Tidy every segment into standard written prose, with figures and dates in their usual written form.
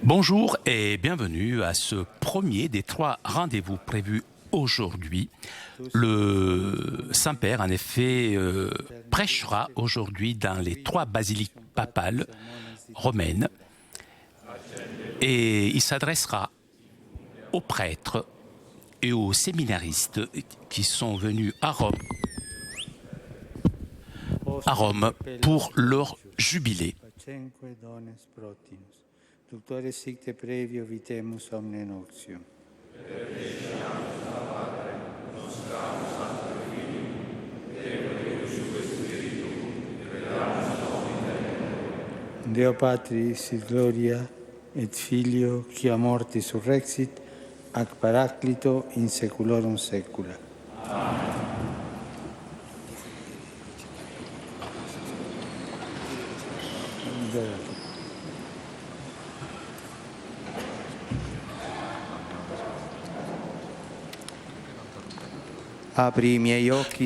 Bonjour et bienvenue à ce premier des 3 rendez-vous prévus aujourd'hui. Le Saint-Père, en effet, prêchera aujourd'hui dans les 3 basiliques papales romaines et il s'adressera aux prêtres et aux séminaristes qui sont venus à Rome pour leur jubilé. Doctore sicte previo vitemus omne noctium. Deo Patris et Gloria et Filio qui a mortis surrexit ac Paraclito in saeculorum saecula.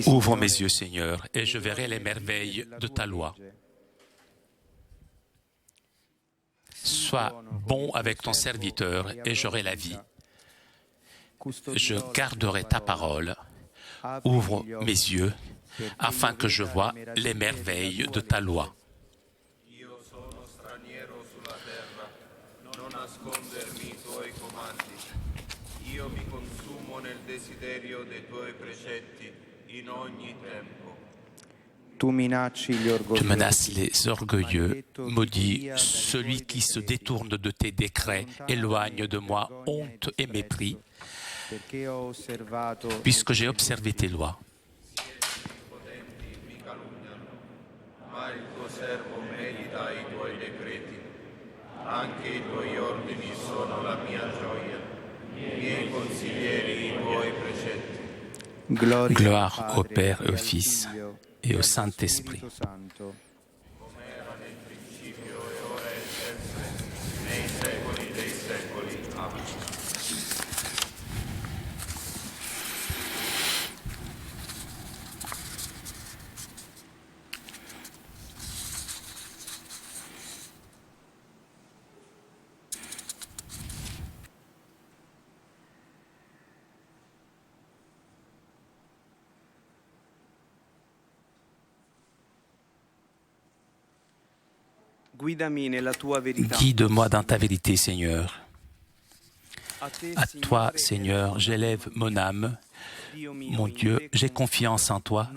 Ouvre mes yeux, Seigneur, et je verrai les merveilles de ta loi. Sois bon avec ton serviteur et j'aurai la vie. Je garderai ta parole. Ouvre mes yeux afin que je voie les merveilles de ta loi. Io mi consumo nel desiderio dei tuoi precetti in ogni tempo. Tu menaces les orgueilleux, maudis celui qui se détourne de tes décrets, éloigne de moi honte et mépris, puisque j'ai observé tes lois. Ma il tuo servo medita i tuoi decreti. Anche i tuoi ordini sono la mia gioia. I miei consiglieri i tuoi precetti. Gloire au Père et au Fils et au Saint-Esprit. Come era nel principio e ora e sempre, nei secoli dei secoli. Amen. Guide-moi dans ta vérité, Seigneur. À toi, Seigneur, j'élève mon âme. Mon Dieu, j'ai confiance en toi.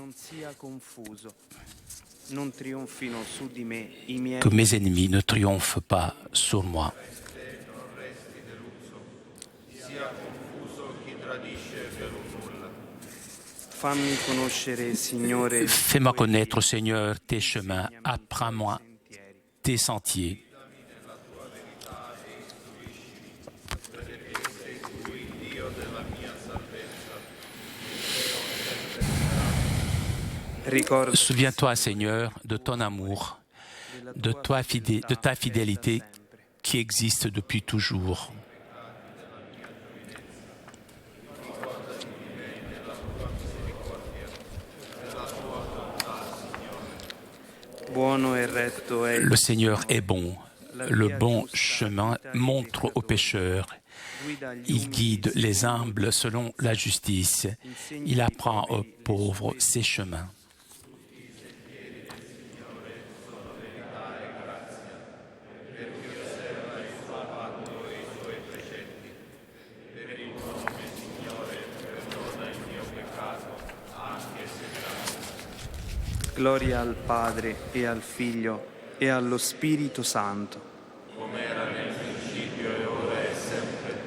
Que mes ennemis ne triomphent pas sur moi. Fais-moi connaître, Seigneur, tes chemins. Apprends-moi tes sentiers. Souviens-toi, Seigneur, de ton amour, de ta fidélité qui existe depuis toujours. Le Seigneur est bon. Le bon chemin montre aux pécheurs. Il guide les humbles selon la justice. Il apprend aux pauvres ses chemins. Gloria al Padre e al Figlio e allo Spirito Santo. Come era nel principio e ora e sempre,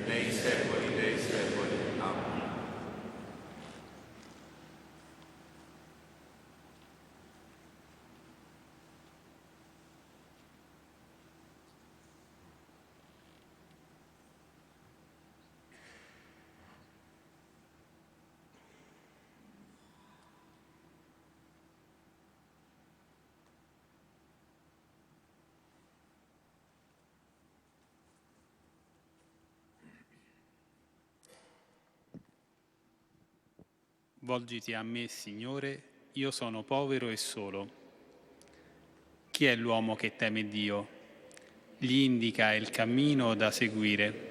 nei secoli dei secoli. Amen. Volgiti a me, Signore, io sono povero e solo. Chi è l'uomo che teme Dio? gli indica il cammino da seguire.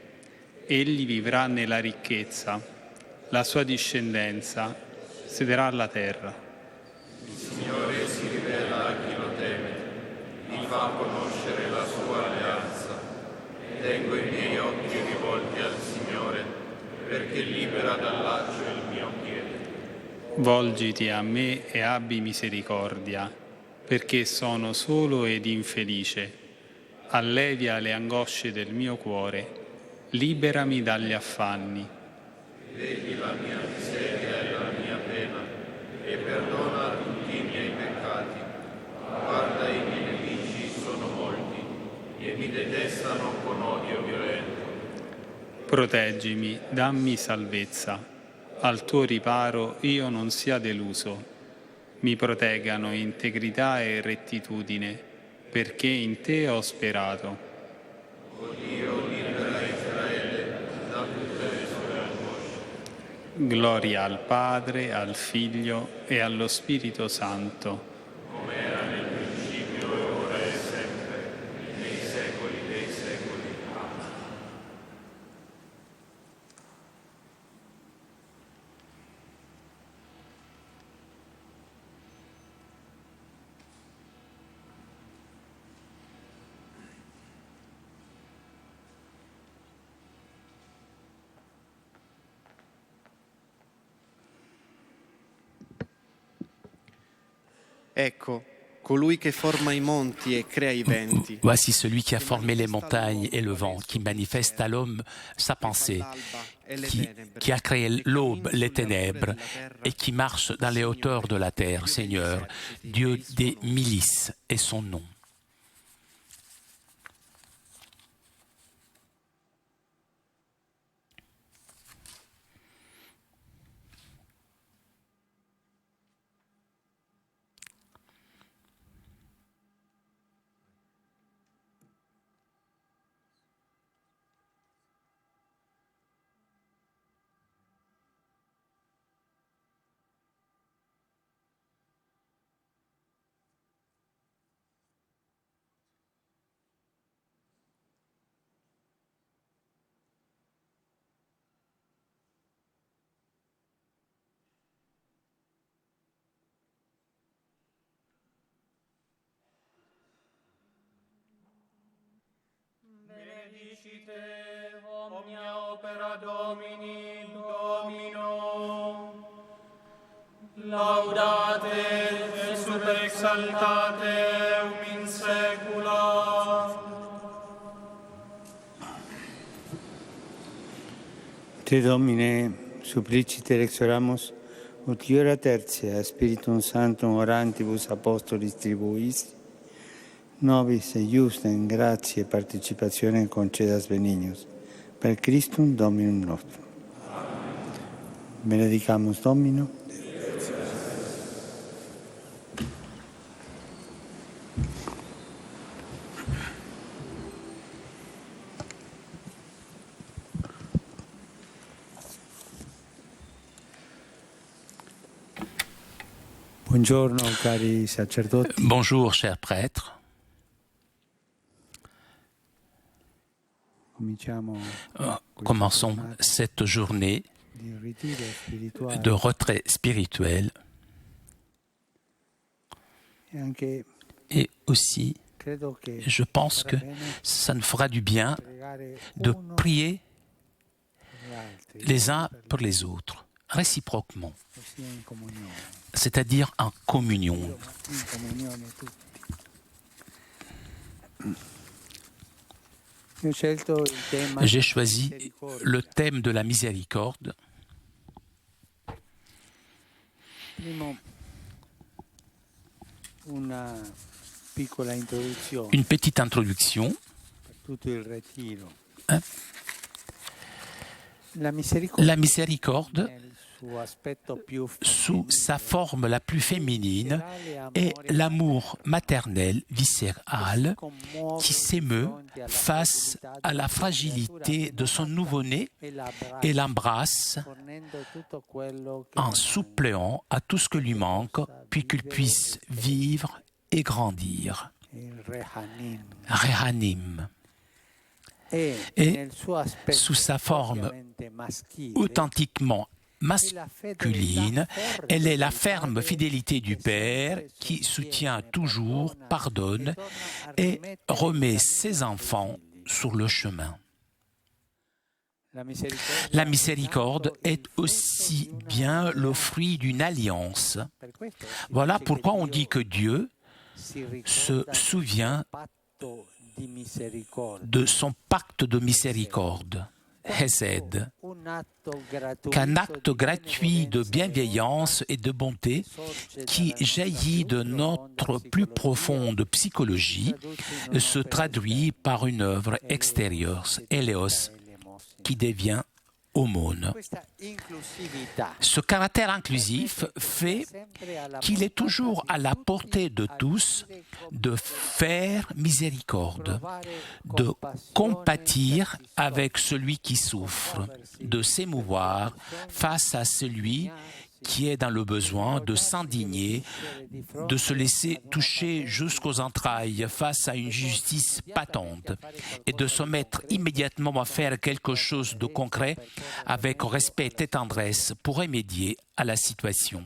Egli vivrà nella ricchezza, la sua discendenza sederà alla terra. Il Signore si rivela a chi lo teme, gli fa conoscere la sua alleanza. Tengo i miei occhi rivolti al Signore, perché libera dal laccio il mio piede. Volgiti a me e abbi misericordia, perché sono solo ed infelice. Allevia le angosce del mio cuore, liberami dagli affanni. Vedi la mia miseria e la mia pena, e perdona tutti i miei peccati. Guarda, i miei nemici sono molti, e mi detestano con odio violento. Proteggimi, dammi salvezza. Al tuo riparo io non sia deluso. Mi proteggano integrità e rettitudine, perché in te ho sperato. O Dio, libera Israele da tutte le sue angosce. Gloria al Padre, al Figlio e allo Spirito Santo. Come era nel principio e ora e sempre, nei secoli dei secoli. Ecco, colui che forma i monti e crea i venti. Voici celui qui a formé les montagnes et le vent, qui manifeste à l'homme sa pensée, qui a créé l'aube, les ténèbres, et qui marche dans les hauteurs de la terre, Seigneur, Dieu des milices est son nom. Benedicite omnia opera Domini, Domino. Laudate et super exaltate in saecula. Te Domine, supplicite exoramus, ut iora tertia Spiritum Sanctum orantibus apostolis tribuis, nobis et justem gratia e participazione concedas benignus, per Christum Dominum nostrum. Benedicamus Domino. Buongiorno cari sacerdoti. Bonjour, chers prêtres. Commençons cette journée de retrait spirituel et aussi, je pense que ça nous fera du bien de prier les uns pour les autres, réciproquement, c'est-à-dire en communion. J'ai choisi le thème de la miséricorde. Une petite introduction. Hein? La miséricorde, sous sa forme la plus féminine, est l'amour maternel, viscéral, qui s'émeut face à la fragilité de son nouveau-né et l'embrasse en suppléant à tout ce que lui manque, puis qu'il puisse vivre et grandir. Rehanim. et sous sa forme authentiquement masculine, elle est la ferme fidélité du Père qui soutient toujours, pardonne et remet ses enfants sur le chemin. La miséricorde est aussi bien le fruit d'une alliance. Voilà pourquoi on dit que Dieu se souvient de son pacte de miséricorde, Hesed, qu'un acte gratuit de bienveillance et de bonté qui jaillit de notre plus profonde psychologie se traduit par une œuvre extérieure, Eleos, qui devient aumône. Ce caractère inclusif fait qu'il est toujours à la portée de tous de faire miséricorde, de compatir avec celui qui souffre, de s'émouvoir face à celui qui est dans le besoin, de s'indigner, de se laisser toucher jusqu'aux entrailles face à une justice patente et de se mettre immédiatement à faire quelque chose de concret avec respect et tendresse pour remédier à la situation.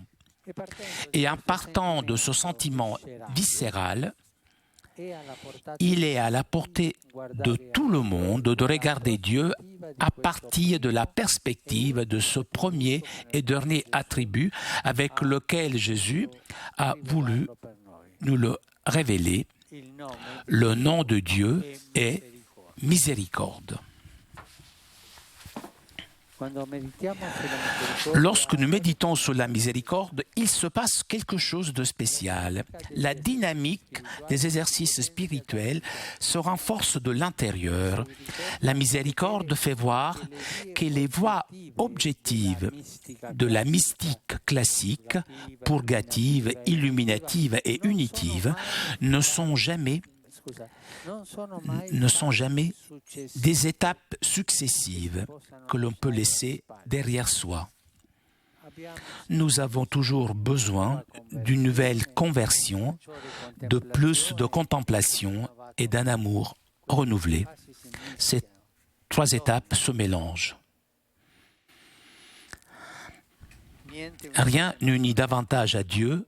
Et en partant de ce sentiment viscéral, il est à la portée de tout le monde de regarder Dieu à partir de la perspective de ce premier et dernier attribut avec lequel Jésus a voulu nous le révéler. Le nom de Dieu est miséricorde. Lorsque nous méditons sur la miséricorde, il se passe quelque chose de spécial. La dynamique des exercices spirituels se renforce de l'intérieur. La miséricorde fait voir que les voies objectives de la mystique classique, purgative, illuminative et unitive, ne sont jamais des étapes successives que l'on peut laisser derrière soi. Nous avons toujours besoin d'une nouvelle conversion, de plus de contemplation et d'un amour renouvelé. Ces trois étapes se mélangent. Rien n'unit davantage à Dieu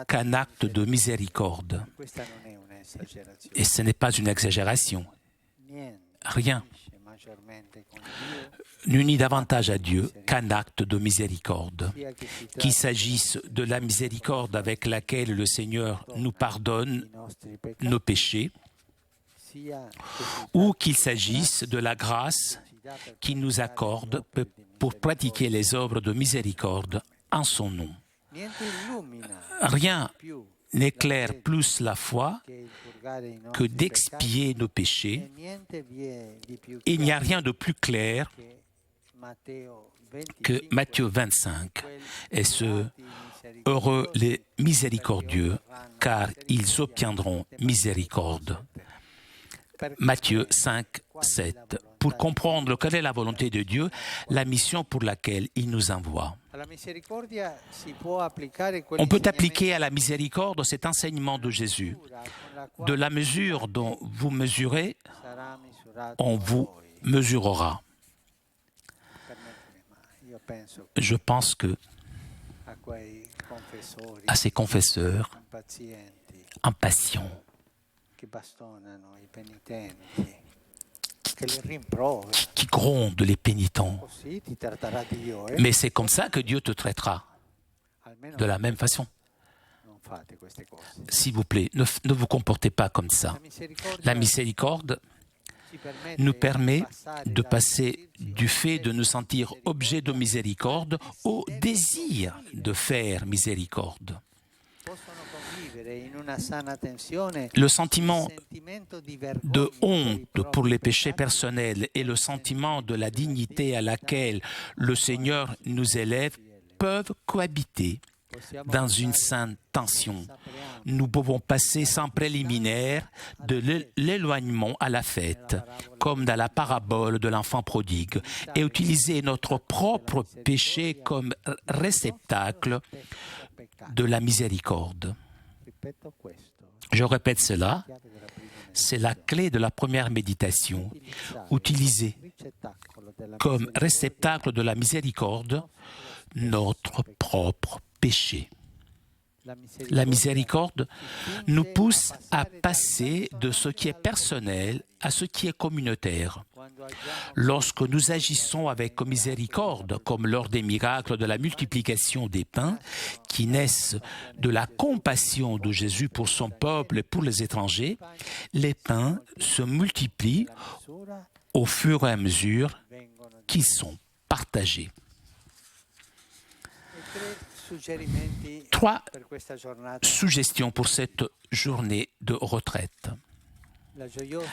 qu'un acte de miséricorde. Et ce n'est pas une exagération. Rien n'unit davantage à Dieu qu'un acte de miséricorde. Qu'il s'agisse de la miséricorde avec laquelle le Seigneur nous pardonne nos péchés, ou qu'il s'agisse de la grâce qu'il nous accorde pour pratiquer les œuvres de miséricorde en son nom. Rien n'éclaire plus la foi que d'expier nos péchés. Il n'y a rien de plus clair que Matthieu 25 et ce « Heureux les miséricordieux, car ils obtiendront miséricorde ». Matthieu 5, 7. Pour comprendre quelle est la volonté de Dieu, la mission pour laquelle il nous envoie. On peut appliquer à la miséricorde cet enseignement de Jésus. De la mesure dont vous mesurez, on vous mesurera. Je pense que à ces confesseurs impatients qui grondent les pénitents. Mais c'est comme ça que Dieu te traitera, de la même façon. S'il vous plaît, ne vous comportez pas comme ça. La miséricorde nous permet de passer du fait de nous sentir objet de miséricorde au désir de faire miséricorde. Le sentiment de honte pour les péchés personnels et le sentiment de la dignité à laquelle le Seigneur nous élève peuvent cohabiter dans une sainte tension. Nous pouvons passer sans préliminaire de l'éloignement à la fête, comme dans la parabole de l'enfant prodigue, et utiliser notre propre péché comme réceptacle de la miséricorde. Je répète cela, C'est la clé de la première méditation, utilisée comme réceptacle de la miséricorde, notre propre péché. La miséricorde nous pousse à passer de ce qui est personnel à ce qui est communautaire. Lorsque nous agissons avec miséricorde, comme lors des miracles de la multiplication des pains, qui naissent de la compassion de Jésus pour son peuple et pour les étrangers, les pains se multiplient au fur et à mesure qu'ils sont partagés. 3 suggestions pour cette journée de retraite.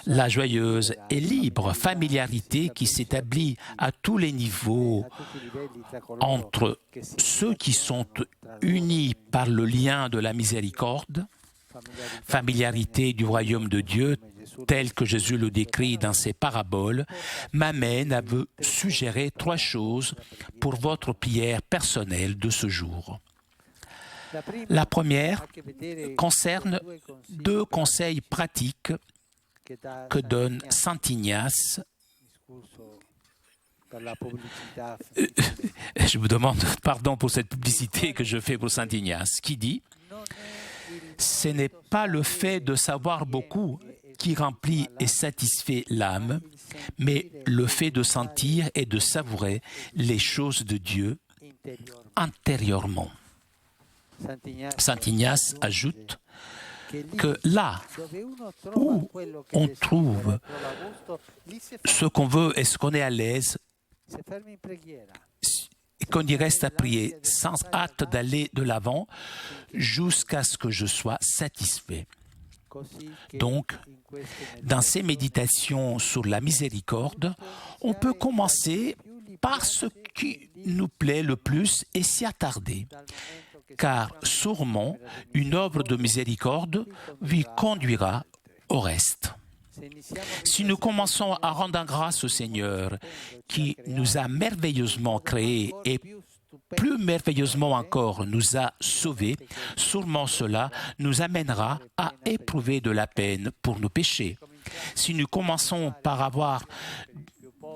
La joyeuse et libre familiarité qui s'établit à tous les niveaux entre ceux qui sont unis par le lien de la miséricorde, familiarité du royaume de Dieu, tel que Jésus le décrit dans ses paraboles, m'amène à vous suggérer 3 choses pour votre prière personnelle de ce jour. La première concerne 2 conseils pratiques que donne Saint Ignace. Je vous demande pardon pour cette publicité que je fais pour Saint Ignace, qui dit « Ce n'est pas le fait de savoir beaucoup qui remplit et satisfait l'âme, mais le fait de sentir et de savourer les choses de Dieu intérieurement. » Saint Ignace ajoute que là où on trouve ce qu'on veut et ce qu'on est à l'aise, et qu'on y reste à prier sans hâte d'aller de l'avant jusqu'à ce que je sois satisfait. Donc, dans ces méditations sur la miséricorde, on peut commencer par ce qui nous plaît le plus et s'y attarder, car sûrement une œuvre de miséricorde vous conduira au reste. Si nous commençons à rendre grâce au Seigneur qui nous a merveilleusement créés et plus merveilleusement encore nous a sauvés, sûrement cela nous amènera à éprouver de la peine pour nos péchés. Si nous commençons par avoir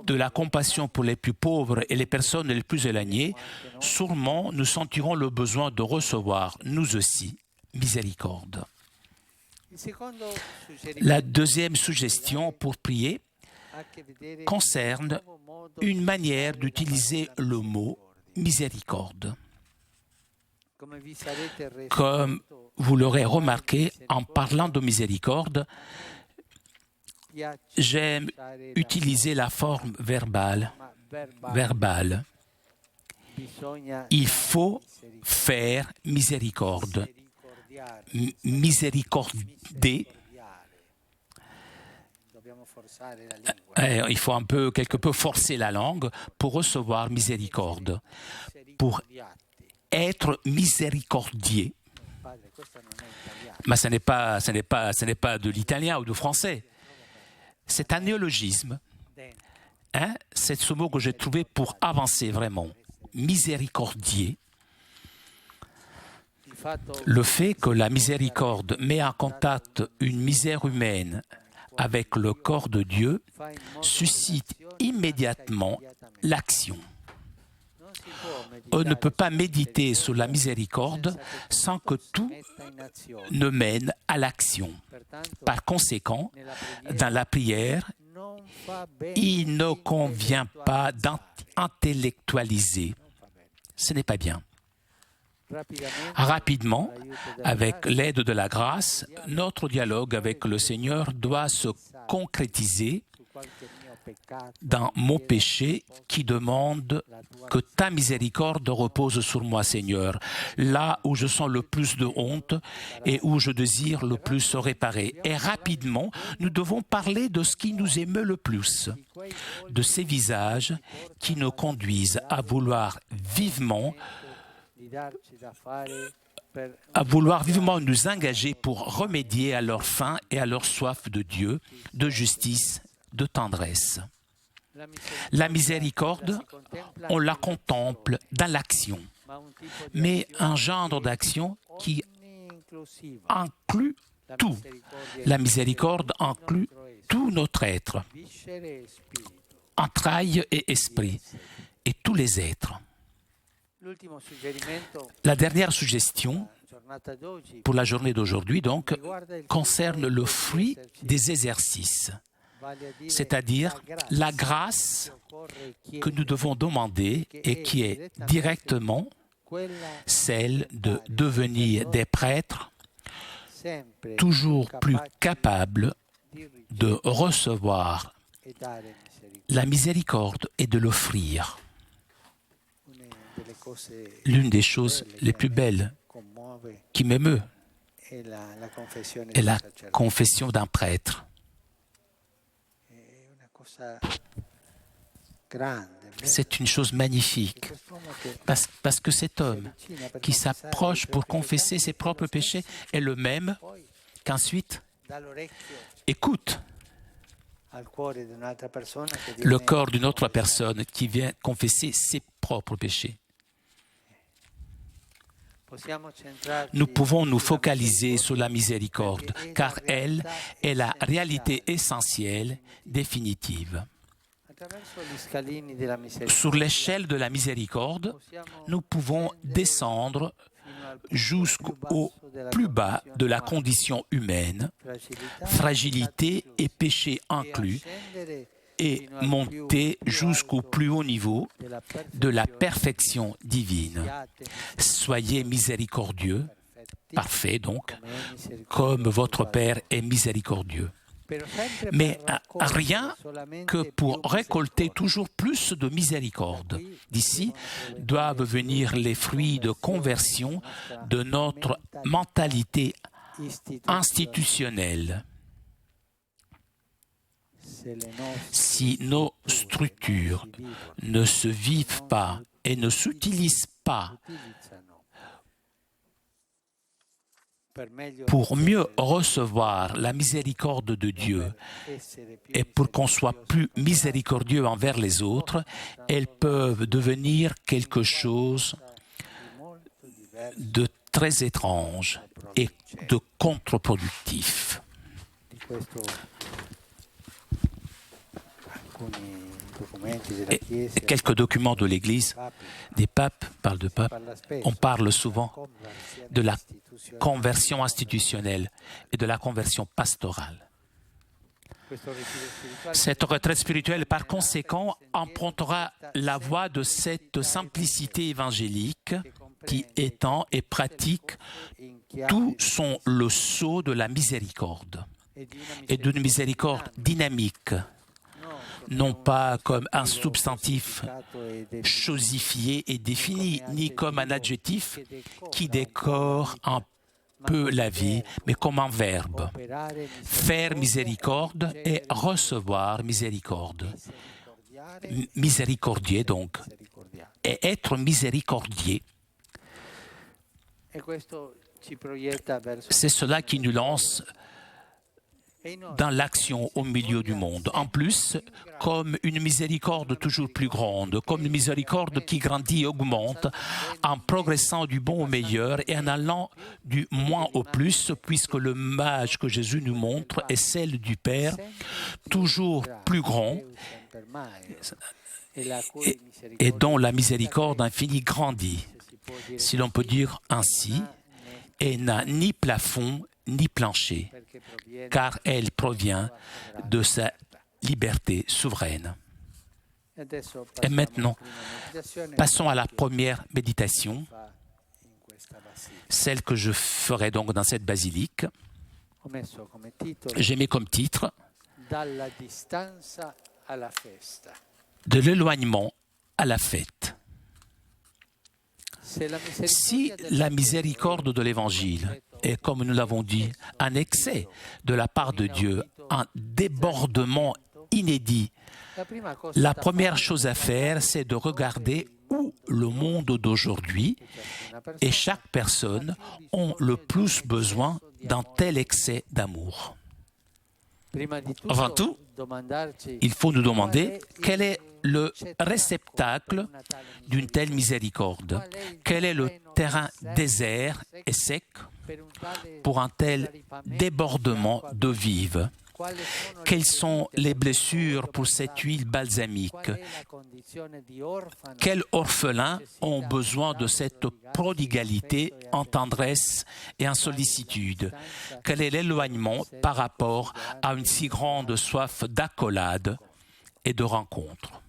de la compassion pour les plus pauvres et les personnes les plus éloignées, sûrement nous sentirons le besoin de recevoir, nous aussi, miséricorde. La deuxième suggestion pour prier concerne une manière d'utiliser le mot miséricorde. Comme vous l'aurez remarqué, en parlant de miséricorde, j'aime utiliser la forme verbale. Il faut faire miséricorde. Miséricorder. Il faut quelque peu forcer la langue pour recevoir miséricorde. Pour être miséricordier. Mais ce n'est pas de l'italien ou du français. C'est un néologisme. C'est ce mot que j'ai trouvé pour avancer vraiment. Miséricordier. Le fait que la miséricorde met en contact une misère humaine avec le corps de Dieu suscite immédiatement l'action. On ne peut pas méditer sur la miséricorde sans que tout ne mène à l'action. Par conséquent, dans la prière, il ne convient pas d'intellectualiser. Ce n'est pas bien. Rapidement, avec l'aide de la grâce, notre dialogue avec le Seigneur doit se concrétiser dans mon péché qui demande que ta miséricorde repose sur moi, Seigneur, là où je sens le plus de honte et où je désire le plus se réparer. Et rapidement, nous devons parler de ce qui nous émeut le plus, de ces visages qui nous conduisent à vouloir vivement nous engager pour remédier à leur faim et à leur soif de Dieu, de justice, de tendresse. La miséricorde, on la contemple dans l'action, mais un genre d'action qui inclut tout. La miséricorde inclut tout notre être, entrailles et esprit, et tous les êtres. La dernière suggestion pour la journée d'aujourd'hui, donc, concerne le fruit des exercices, c'est-à-dire la grâce que nous devons demander et qui est directement celle de devenir des prêtres toujours plus capables de recevoir la miséricorde et de l'offrir. L'une des choses les plus belles qui m'émeut est la confession d'un prêtre. C'est une chose magnifique, parce que cet homme qui s'approche pour confesser ses propres péchés est le même qu'ensuite écoute le corps d'une autre personne qui vient confesser ses propres péchés. Nous pouvons nous focaliser sur la miséricorde, car elle est la réalité essentielle, définitive. Sur l'échelle de la miséricorde, nous pouvons descendre jusqu'au plus bas de la condition humaine, fragilité et péché inclus, et monter jusqu'au plus haut niveau de la perfection divine. Soyez miséricordieux, parfait donc, comme votre Père est miséricordieux. Mais rien que pour récolter toujours plus de miséricorde. D'ici doivent venir les fruits de conversion de notre mentalité institutionnelle. Si nos structures ne se vivent pas et ne s'utilisent pas pour mieux recevoir la miséricorde de Dieu et pour qu'on soit plus miséricordieux envers les autres, elles peuvent devenir quelque chose de très étrange et de contre-productif. Et quelques documents de l'Église, des papes, on parle souvent de la conversion institutionnelle et de la conversion pastorale. Cette retraite spirituelle, par conséquent, empruntera la voie de cette simplicité évangélique qui étend et pratique tout son le sceau de la miséricorde et d'une miséricorde dynamique, non pas comme un substantif chosifié et défini, ni comme un adjectif qui décore un peu la vie, mais comme un verbe. Faire miséricorde et recevoir miséricorde. Miséricordier donc, et être miséricordier. C'est cela qui nous lance dans l'action au milieu du monde. En plus, comme une miséricorde toujours plus grande, comme une miséricorde qui grandit et augmente en progressant du bon au meilleur et en allant du moins au plus, puisque l'image que Jésus nous montre est celle du Père, toujours plus grand et dont la miséricorde infinie grandit, si l'on peut dire ainsi, et n'a ni plafond ni plancher, car elle provient de sa liberté souveraine. Et maintenant, passons à la première méditation, celle que je ferai donc dans cette basilique. J'ai mis comme titre « De l'éloignement à la fête ». Si la miséricorde de l'Évangile est, comme nous l'avons dit, un excès de la part de Dieu, un débordement inédit, la première chose à faire, c'est de regarder où le monde d'aujourd'hui et chaque personne ont le plus besoin d'un tel excès d'amour. Avant tout, il faut nous demander quel est le réceptacle d'une telle miséricorde. Quel est le terrain désert et sec pour un tel débordement d'eau vive? Quelles sont les blessures pour cette huile balsamique? Quels orphelins ont besoin de cette prodigalité en tendresse et en sollicitude? Quel est l'éloignement par rapport à une si grande soif d'accolade et de rencontre?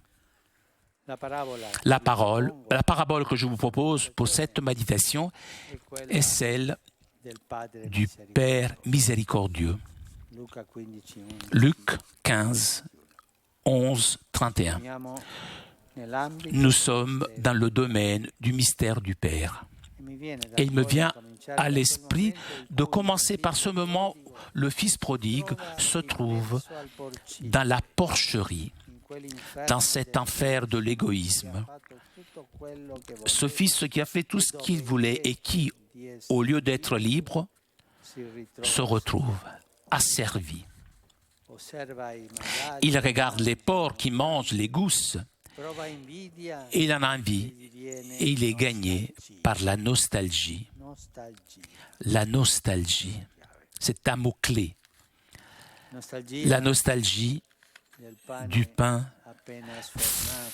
La parabole que je vous propose pour cette méditation est celle du Père miséricordieux. Luc 15, 11, 31. Nous sommes dans le domaine du mystère du Père. Et il me vient à l'esprit de commencer par ce moment où le Fils prodigue se trouve dans la porcherie, dans cet enfer de l'égoïsme. Ce Fils qui a fait tout ce qu'il voulait et qui, au lieu d'être libre, se retrouve asservi. Il regarde les porcs qui mangent les gousses et il en a envie et il est gagné par la nostalgie. La nostalgie, c'est un mot-clé. La nostalgie du pain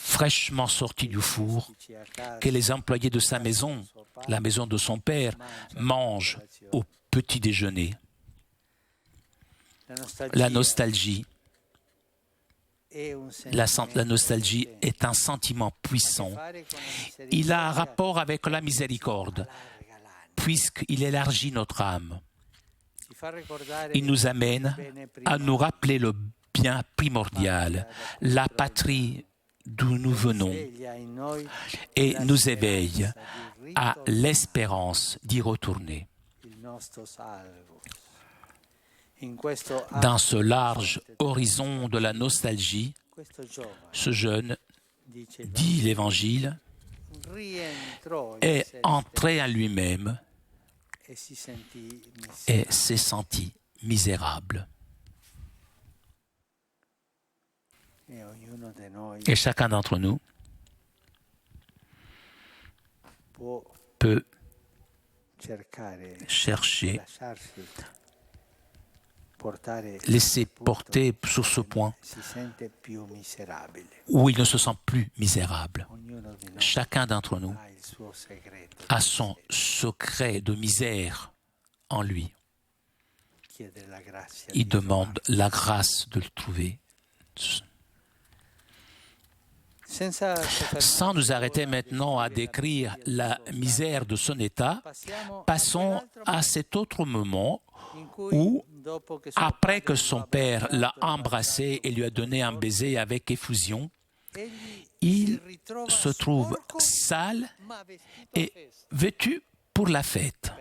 fraîchement sorti du four que les employés de sa maison, la maison de son père, mangent au petit déjeuner. La nostalgie est un sentiment puissant. Il a un rapport avec la miséricorde, puisqu'il élargit notre âme. Il nous amène à nous rappeler le bien primordial, la patrie d'où nous venons, et nous éveille à l'espérance d'y retourner. Dans ce large horizon de la nostalgie, ce jeune, dit l'Évangile, est entré en lui-même et s'est senti misérable. Et chacun d'entre nous peut chercher, laisser porter sur ce point où il ne se sent plus misérable. Chacun d'entre nous a son secret de misère en lui. Il demande la grâce de le trouver. Sans nous arrêter maintenant à décrire la misère de son état, passons à cet autre moment où, après que son père l'a embrassé et lui a donné un baiser avec effusion, il se trouve sale et vêtu pour la fête.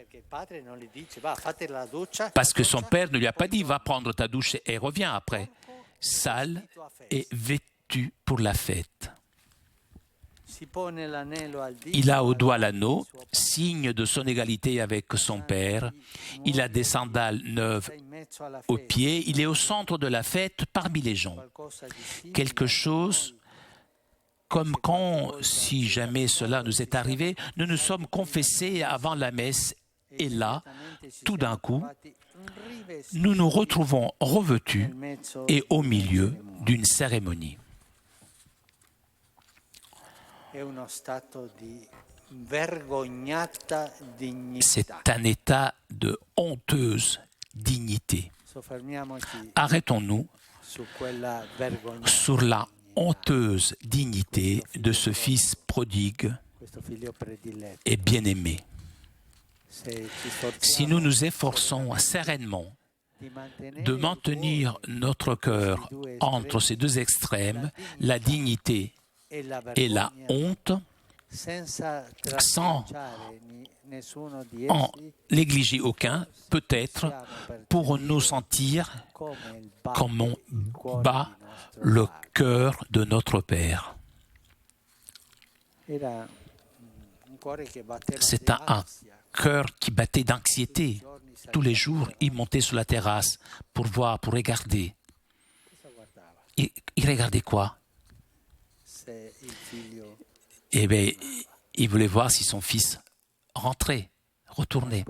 Parce que son père ne lui a pas dit « va prendre ta douche et reviens après ». Sale et vêtu pour la fête. Il a au doigt l'anneau, signe de son égalité avec son père. Il a des sandales neuves aux pieds. Il est au centre de la fête parmi les gens. Quelque chose comme quand, si jamais cela nous est arrivé, nous nous sommes confessés avant la messe et là, tout d'un coup, nous nous retrouvons revêtus et au milieu d'une cérémonie. C'est un état de honteuse dignité. Arrêtons-nous sur la honteuse dignité de ce fils prodigue et bien-aimé. Si nous nous efforçons sereinement de maintenir notre cœur entre ces deux extrêmes, la dignité et la honte, sans en négliger aucun, peut-être pour nous sentir comme on bat le cœur de notre Père. C'est un cœur qui battait d'anxiété. Tous les jours, il montait sur la terrasse pour voir, pour regarder. Il regardait quoi? Eh bien, il voulait voir si son fils rentrait, retournait.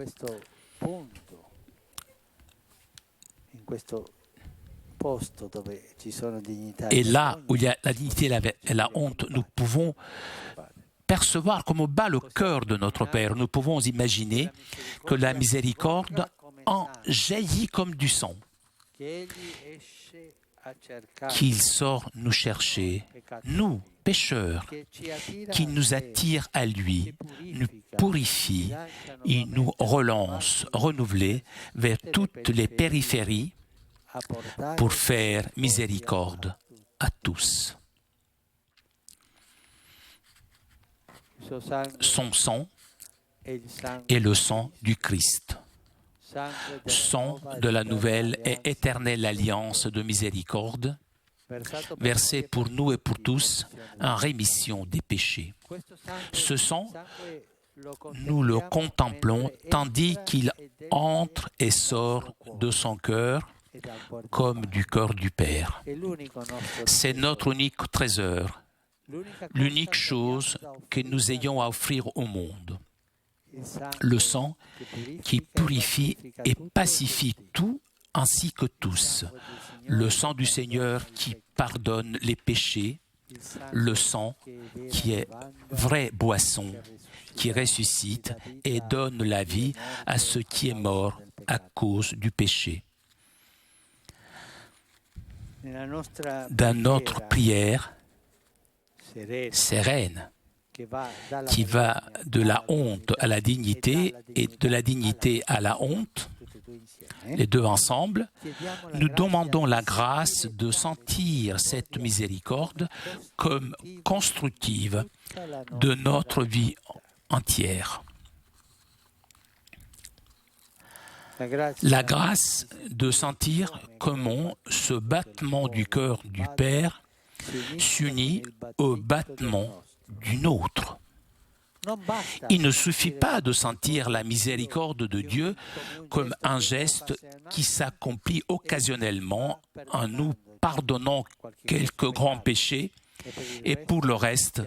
punto, in questo posto dove ci sono dignità Et là où il y a la dignité et la honte, nous pouvons percevoir comment bat le cœur de notre Père. Nous pouvons imaginer que la miséricorde en jaillit comme du sang, qu'il sort nous chercher, nous, pécheurs, qui nous attire à lui, nous purifie, il nous relance, renouvelés vers toutes les périphéries pour faire miséricorde à tous. Son sang est le sang du Christ, sang de la nouvelle et éternelle alliance de miséricorde, versé pour nous et pour tous en rémission des péchés. Ce sang, nous le contemplons tandis qu'il entre et sort de son cœur comme du cœur du Père. C'est notre unique trésor, l'unique chose que nous ayons à offrir au monde. Le sang qui purifie et pacifie tout ainsi que tous. Le sang du Seigneur qui pardonne les péchés. Le sang qui est vraie boisson, qui ressuscite et donne la vie à ce qui est mort à cause du péché. Dans notre prière sereine, qui va de la honte à la dignité et de la dignité à la honte, les deux ensemble, nous demandons la grâce de sentir cette miséricorde comme constructive de notre vie entière. La grâce de sentir comment ce battement du cœur du Père s'unit au battement du nôtre. Il ne suffit pas de sentir la miséricorde de Dieu comme un geste qui s'accomplit occasionnellement en nous pardonnant quelques grands péchés et pour le reste,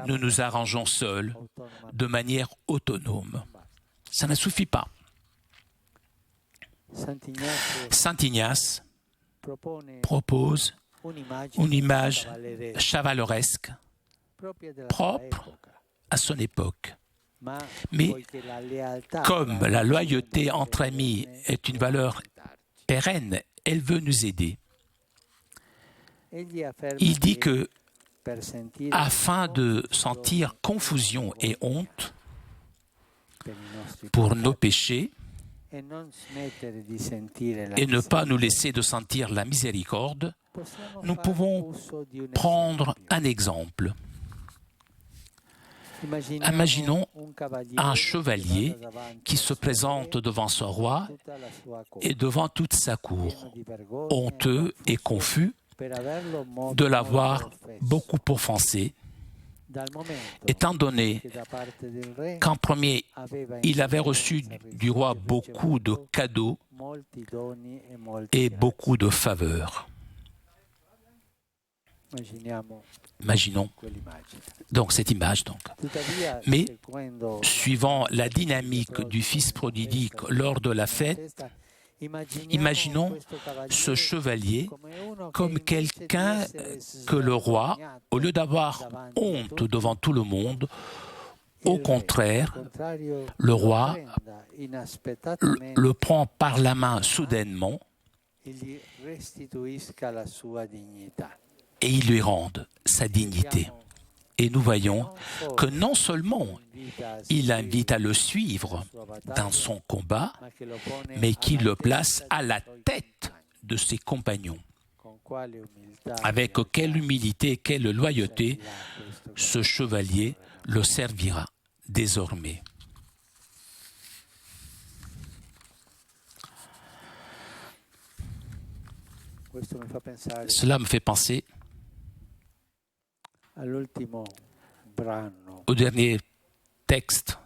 nous nous arrangeons seuls de manière autonome. Ça ne suffit pas. Saint Ignace propose une image chevaleresque, propre à son époque. Mais comme la loyauté entre amis est une valeur pérenne, elle veut nous aider. Il dit que, afin de sentir confusion et honte pour nos péchés, et ne pas nous laisser de sentir la miséricorde, nous pouvons prendre un exemple. Imaginons un chevalier qui se présente devant son roi et devant toute sa cour, honteux et confus de l'avoir beaucoup offensé, étant donné qu'en premier, il avait reçu du roi beaucoup de cadeaux et beaucoup de faveurs. Imaginons donc cette image. Mais, suivant la dynamique du fils prodigue lors de la fête, imaginons ce chevalier comme quelqu'un que le roi, au lieu d'avoir honte devant tout le monde, au contraire, le roi le prend par la main soudainement et il lui rend sa dignité. Et nous voyons que non seulement il invite à le suivre dans son combat, mais qu'il le place à la tête de ses compagnons. Avec quelle humilité, quelle loyauté ce chevalier le servira désormais. Cela me fait penser au dernier texte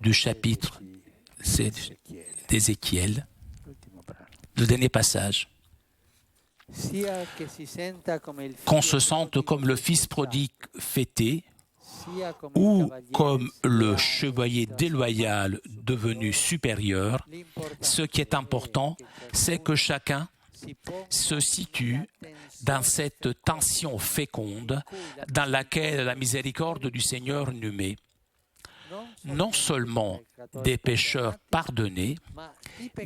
du chapitre d'Ézéchiel, le dernier passage. Qu'on se sente comme le fils prodigue fêté, ou comme le chevalier déloyal devenu supérieur. Ce qui est important, c'est que chacun se situe dans cette tension féconde dans laquelle la miséricorde du Seigneur nous met. Non seulement des pécheurs pardonnés,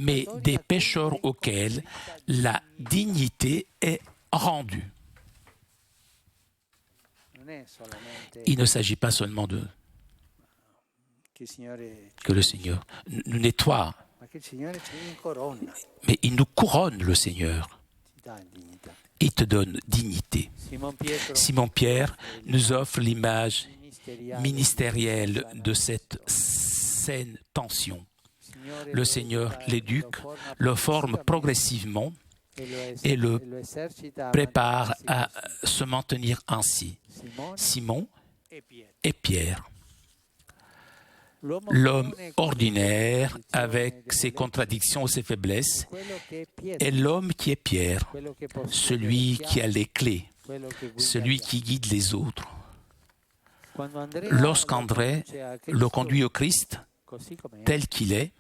mais des pécheurs auxquels la dignité est rendue. Il ne s'agit pas seulement de que le Seigneur nous nettoie, mais il nous couronne, le Seigneur. Il te donne dignité. Simon-Pierre nous offre l'image ministérielle de cette saine tension. Le Seigneur l'éduque, le forme progressivement et le prépare à se maintenir ainsi. Simon et Pierre. L'homme ordinaire, avec ses contradictions et ses faiblesses, est l'homme qui est Pierre, celui qui a les clés, celui qui guide les autres. Lorsqu'André le conduit au Christ, tel qu'il est,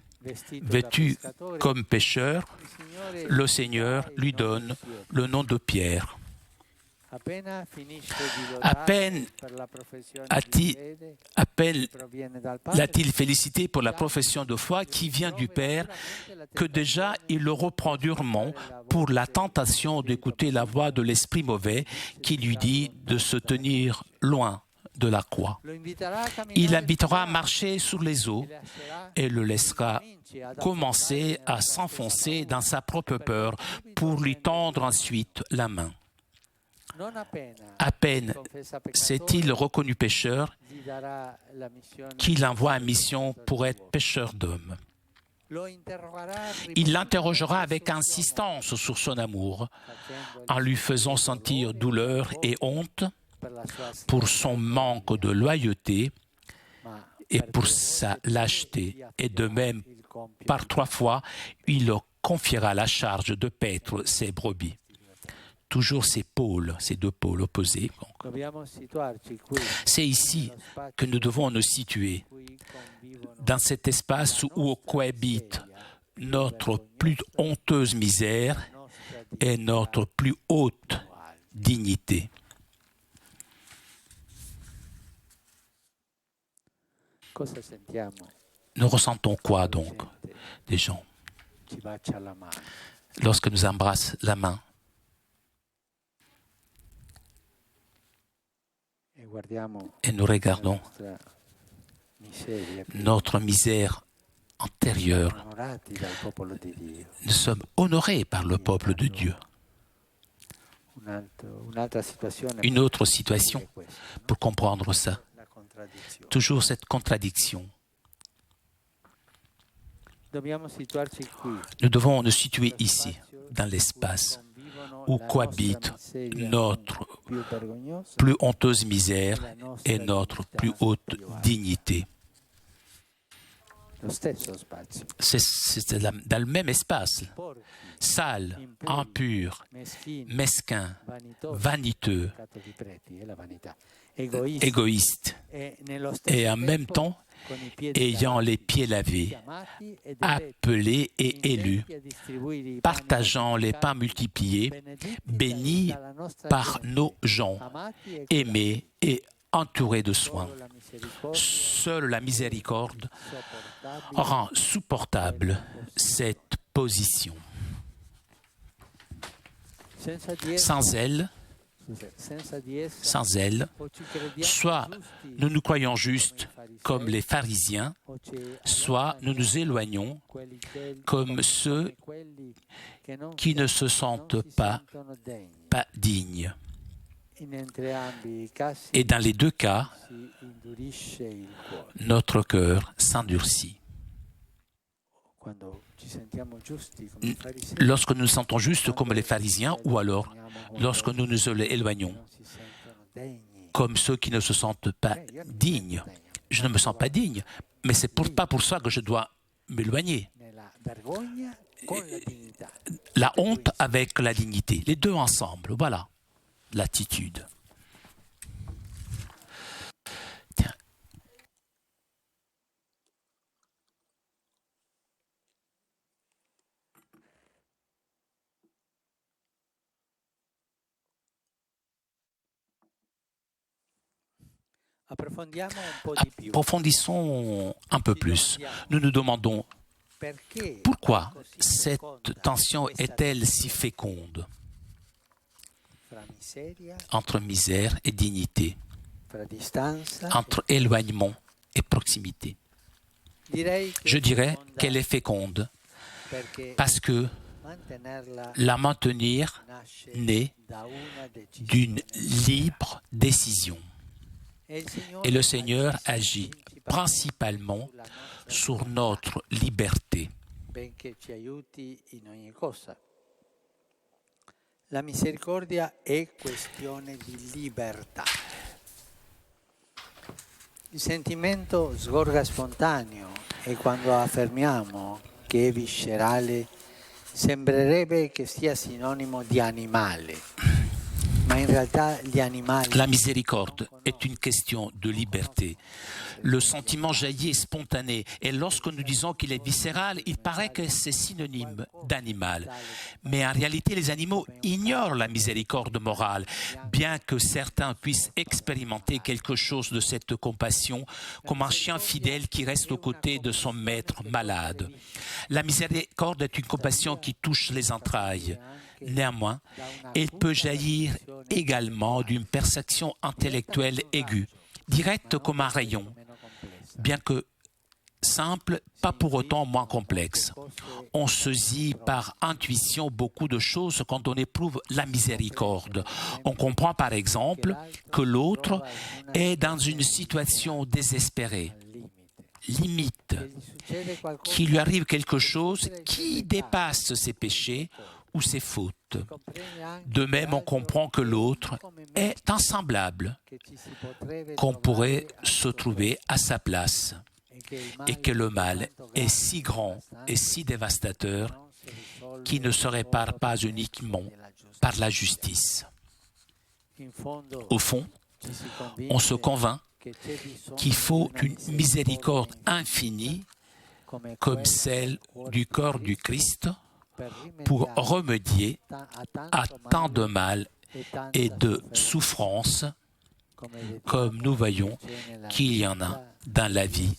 vêtu comme pécheur, le Seigneur lui donne le nom de Pierre. À peine l'a-t-il félicité pour la profession de foi qui vient du Père, que déjà il le reprend durement pour la tentation d'écouter la voix de l'esprit mauvais qui lui dit de se tenir loin de la croix. Il l'invitera à marcher sur les eaux et le laissera commencer à s'enfoncer dans sa propre peur pour lui tendre ensuite la main. À peine s'est-il reconnu pécheur qu'il envoie en mission pour être pécheur d'hommes. Il l'interrogera avec insistance sur son amour, en lui faisant sentir douleur et honte pour son manque de loyauté et pour sa lâcheté. Et de même, par 3 fois, il leur confiera la charge de paître ses brebis. Toujours ces deux pôles opposés. C'est ici que nous devons nous situer, dans cet espace où cohabitent notre plus honteuse misère et notre plus haute dignité. Nous ressentons quoi donc des gens lorsque nous embrassent la main et nous regardons notre misère antérieure? Nous sommes honorés par le peuple de Dieu. Une autre situation pour comprendre ça. Toujours cette contradiction. Nous devons nous situer ici, dans l'espace où cohabitent notre plus honteuse misère et notre plus haute dignité. C'est dans le même espace, sale, impur, mesquin, vaniteux, égoïste, et en même temps ayant les pieds lavés, appelés et élus, partageant les pains multipliés, bénis par nos gens, aimés et entourés de soins. Seule la miséricorde rend supportable cette position. Sans elle, soit nous nous croyons justes comme les pharisiens, soit nous nous éloignons comme ceux qui ne se sentent pas dignes. Et dans les deux cas, notre cœur s'endurcit. Lorsque nous nous sentons justes comme les pharisiens, ou alors lorsque nous nous éloignons comme ceux qui ne se sentent pas dignes. Je ne me sens pas digne, mais c'est pas pour ça que je dois m'éloigner. La honte avec la dignité, les deux ensemble, voilà l'attitude. Approfondissons un peu plus. Nous nous demandons pourquoi cette tension est-elle si féconde entre misère et dignité, entre éloignement et proximité. Je dirais qu'elle est féconde parce que la maintenir naît d'une libre décision. Et le Seigneur agit principalement sur notre liberté. La misericordia è questione di libertà. Il sentimento sgorga spontaneo e quando affermiamo che è viscerale sembrerebbe che sia sinonimo di animale. Ma in realtà gli animali... La miséricorde est une question de liberté. Le sentiment jaillit est spontané et lorsque nous disons qu'il est viscéral, il paraît que c'est synonyme d'animal. Mais en réalité, les animaux ignorent la miséricorde morale, bien que certains puissent expérimenter quelque chose de cette compassion comme un chien fidèle qui reste aux côtés de son maître malade. La miséricorde est une compassion qui touche les entrailles. Néanmoins, elle peut jaillir également d'une perception intellectuelle aiguë, directe comme un rayon, bien que simple, pas pour autant moins complexe. On saisit par intuition beaucoup de choses quand on éprouve la miséricorde. On comprend par exemple que l'autre est dans une situation désespérée, limite, qu'il lui arrive quelque chose qui dépasse ses péchés ou ses fautes. De même, on comprend que l'autre est un semblable, qu'on pourrait se trouver à sa place, et que le mal est si grand et si dévastateur qu'il ne se répare pas uniquement par la justice. Au fond, on se convainc qu'il faut une miséricorde infinie comme celle du corps du Christ pour remédier à tant de mal et de souffrance comme nous voyons qu'il y en a dans la vie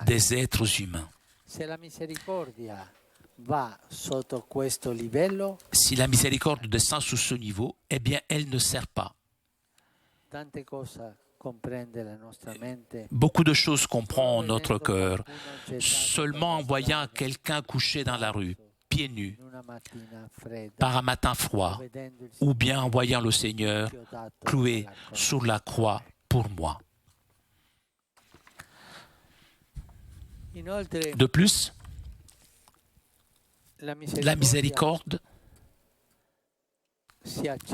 des êtres humains. Si la miséricorde descend sous ce niveau, eh bien elle ne sert pas. Beaucoup de choses comprend notre cœur seulement en voyant quelqu'un couché dans la rue, pieds nus, par un matin froid, ou bien en voyant le Seigneur cloué sur la croix pour moi. De plus, la miséricorde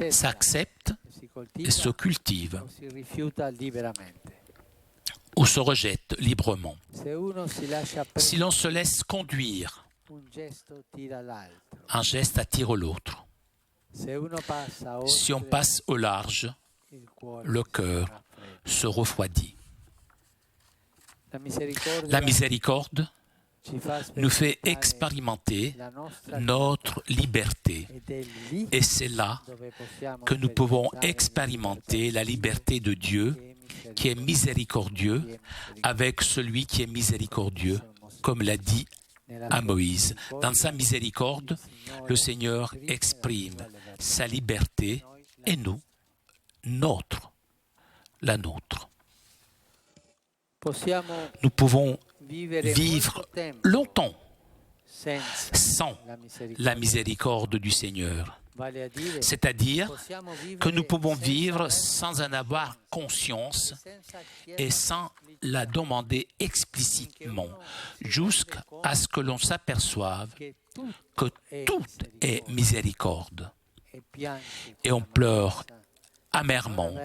s'accepte et se cultive ou se rejette librement. Si l'on se laisse conduire, un geste attire l'autre. Si on passe au large, le cœur se refroidit. La miséricorde nous fait expérimenter notre liberté. Et c'est là que nous pouvons expérimenter la liberté de Dieu qui est miséricordieux avec celui qui est miséricordieux, comme l'a dit à Moïse. Dans sa miséricorde, le Seigneur exprime sa liberté et nous, la nôtre. Nous pouvons vivre longtemps sans la miséricorde du Seigneur. C'est-à-dire que nous pouvons vivre sans en avoir conscience et sans la demander explicitement, jusqu'à ce que l'on s'aperçoive que tout est miséricorde. Et on pleure amèrement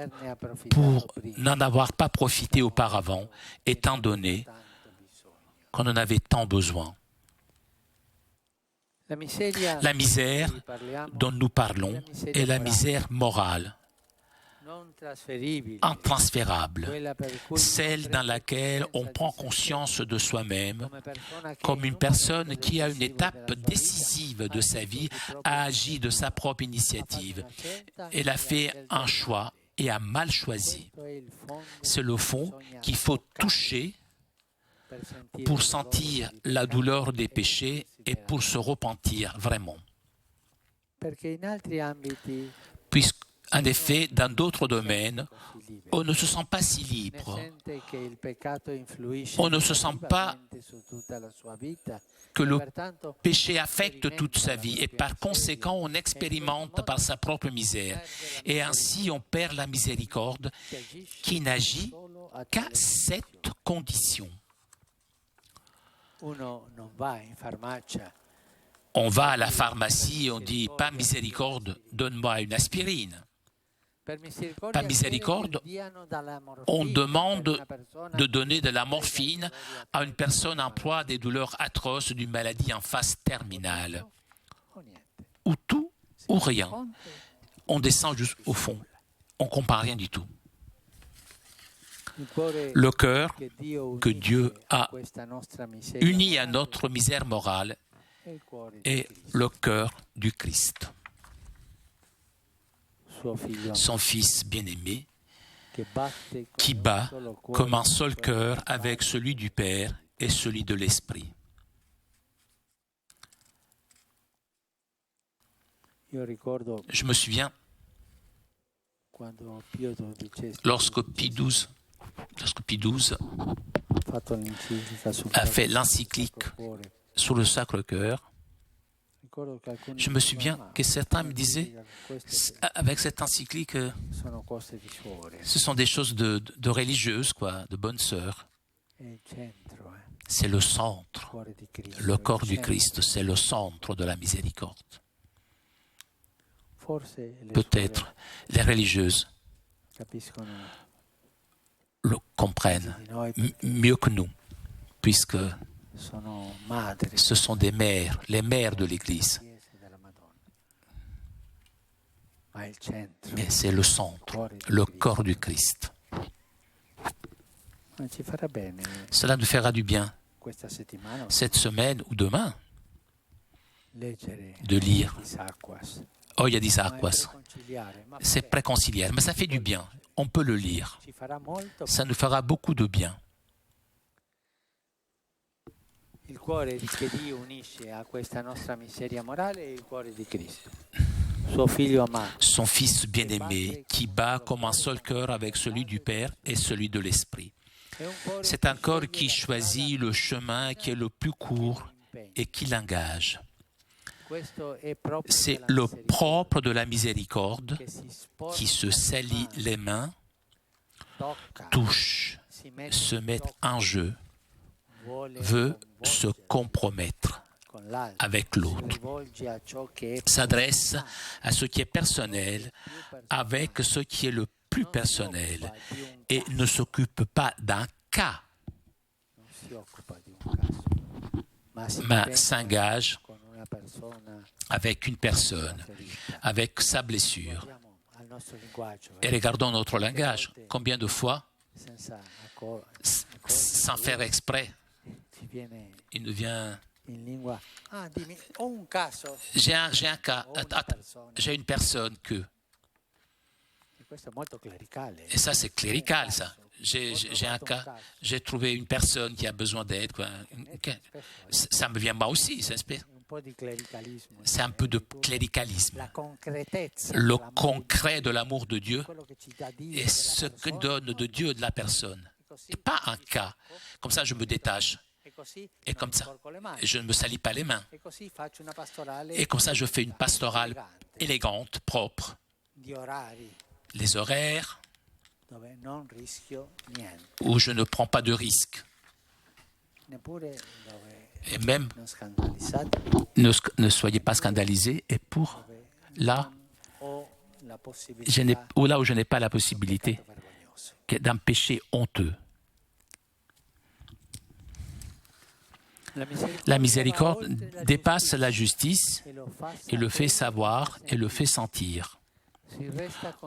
pour n'en avoir pas profité auparavant, étant donné qu'on en avait tant besoin. La misère dont nous parlons est la misère morale, intransférable, celle dans laquelle on prend conscience de soi-même comme une personne qui, à une étape décisive de sa vie, a agi de sa propre initiative. Elle a fait un choix et a mal choisi. C'est le fond qu'il faut toucher pour sentir la douleur des péchés et pour se repentir vraiment. Puisqu'en effet, dans d'autres domaines, on ne se sent pas si libre. On ne se sent pas que le péché affecte toute sa vie et par conséquent, on expérimente par sa propre misère. Et ainsi, on perd la miséricorde qui n'agit qu'à cette condition. On va à la pharmacie et on dit « Pas miséricorde, donne-moi une aspirine ». Par miséricorde, on demande de donner de la morphine à une personne en proie à des douleurs atroces d'une maladie en phase terminale. Ou tout ou rien. On descend jusqu'au fond. On ne comprend rien du tout. Le cœur que Dieu a uni à notre misère morale est le cœur du Christ. Son Fils bien-aimé, qui bat comme un seul cœur avec celui du Père et celui de l'Esprit. Je me souviens, lorsque Pie XII a fait l'encyclique sur le Sacre-Cœur, je me souviens que certains me disaient, avec cette encyclique, ce sont des choses de religieuses, quoi, de bonnes sœurs. C'est le centre, le corps du Christ, c'est le centre de la miséricorde. Peut-être les religieuses le comprennent mieux que nous, puisque ce sont des mères, les mères de l'Église. Mais c'est le centre, le corps du Christ. Cela nous fera du bien, cette semaine ou demain, de lire Oia di Sarquas. C'est préconciliaire, mais ça fait du bien. On peut le lire. Ça nous fera beaucoup de bien. Il cuore che Dio unisce a questa nostra miseria morale è il cuore di Cristo. Suo figlio amato. Son Fils bien-aimé qui bat comme un seul cœur avec celui du Père et celui de l'Esprit. C'est un corps qui choisit le chemin qui est le plus court et qui l'engage. C'est le propre de la miséricorde qui se salit les mains, touche, se met en jeu, veut se compromettre avec l'autre, s'adresse à ce qui est personnel avec ce qui est le plus personnel et ne s'occupe pas d'un cas, mais s'engage avec une personne, avec sa blessure. Et regardons notre langage. Combien de fois, sans faire exprès, il nous vient... J'ai un cas, j'ai une personne que... Et ça, c'est clérical, ça. J'ai un cas, j'ai trouvé une personne qui a besoin d'aide. Ça me vient moi aussi, c'est un peu de cléricalisme. Le concret de l'amour de Dieu est ce que donne de Dieu de la personne. Et pas un cas. Comme ça, je me détache. Et comme ça, je ne me salis pas les mains. Et comme ça, je fais une pastorale élégante, propre. Les horaires où je ne prends pas de risques. Et même, ne soyez pas scandalisés. Et pour là où je n'ai pas la possibilité d'un péché honteux. La miséricorde dépasse la justice et le fait savoir et le fait sentir.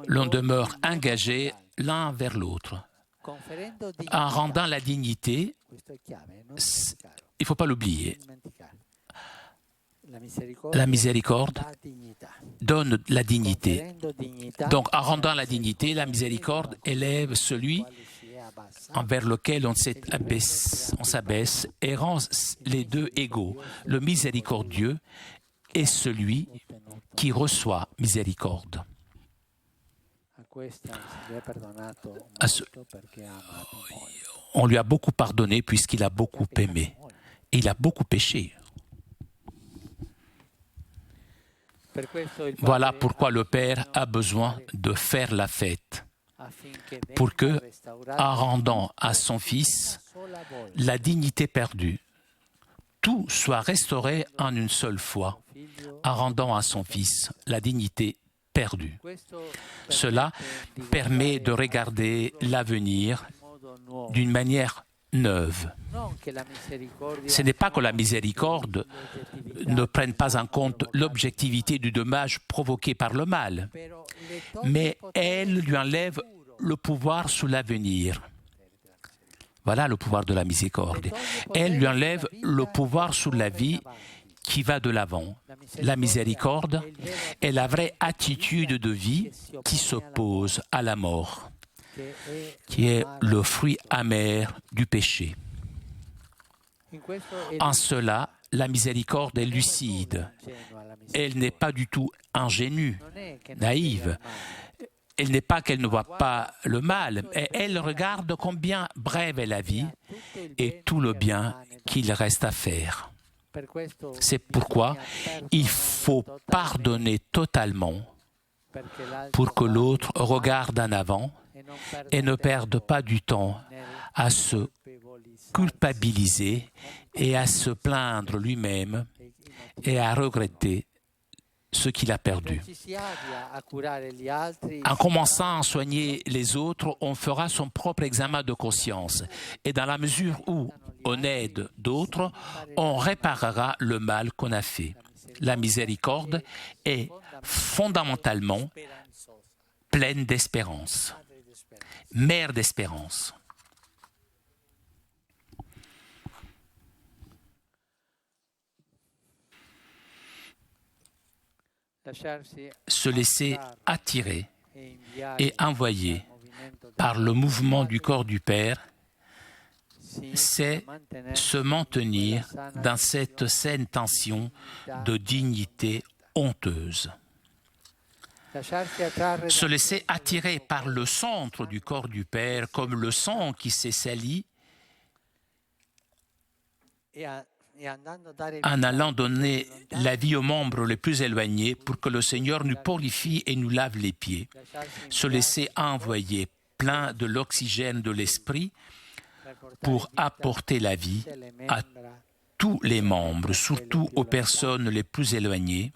L'on demeure engagé l'un vers l'autre. En rendant la dignité, il ne faut pas l'oublier. La miséricorde donne la dignité. Donc, en rendant la dignité, la miséricorde élève celui envers lequel on s'abaisse et rend les deux égaux, le miséricordieux et celui qui reçoit miséricorde. On lui a beaucoup pardonné puisqu'il a beaucoup aimé. Et il a beaucoup péché. Voilà pourquoi le Père a besoin de faire la fête, pour que, en rendant à son Fils la dignité perdue, tout soit restauré en une seule fois, en rendant à son Fils la dignité perdue. Cela permet de regarder l'avenir d'une manière neuve. Ce n'est pas que la miséricorde ne prenne pas en compte l'objectivité du dommage provoqué par le mal, mais elle lui enlève le pouvoir sur l'avenir. Voilà le pouvoir de la miséricorde. Elle lui enlève le pouvoir sur la vie qui va de l'avant. La miséricorde est la vraie attitude de vie qui s'oppose à la mort, qui est le fruit amer du péché. En cela, la miséricorde est lucide. Elle n'est pas du tout ingénue, naïve. Elle n'est pas qu'elle ne voit pas le mal, et elle regarde combien brève est la vie et tout le bien qu'il reste à faire. C'est pourquoi il faut pardonner totalement pour que l'autre regarde en avant et ne perde pas du temps à se culpabiliser et à se plaindre lui-même et à regretter ce qu'il a perdu. En commençant à soigner les autres, on fera son propre examen de conscience. Et dans la mesure où on aide d'autres, on réparera le mal qu'on a fait. La miséricorde est fondamentalement pleine d'espérance, mère d'espérance. Se laisser attirer et envoyer par le mouvement du corps du Père, c'est se maintenir dans cette saine tension de dignité honteuse. Se laisser attirer par le centre du corps du Père, comme le sang qui s'est sali, en allant donner la vie aux membres les plus éloignés pour que le Seigneur nous purifie et nous lave les pieds. Se laisser envoyer plein de l'oxygène de l'esprit pour apporter la vie à tous les membres, surtout aux personnes les plus éloignées,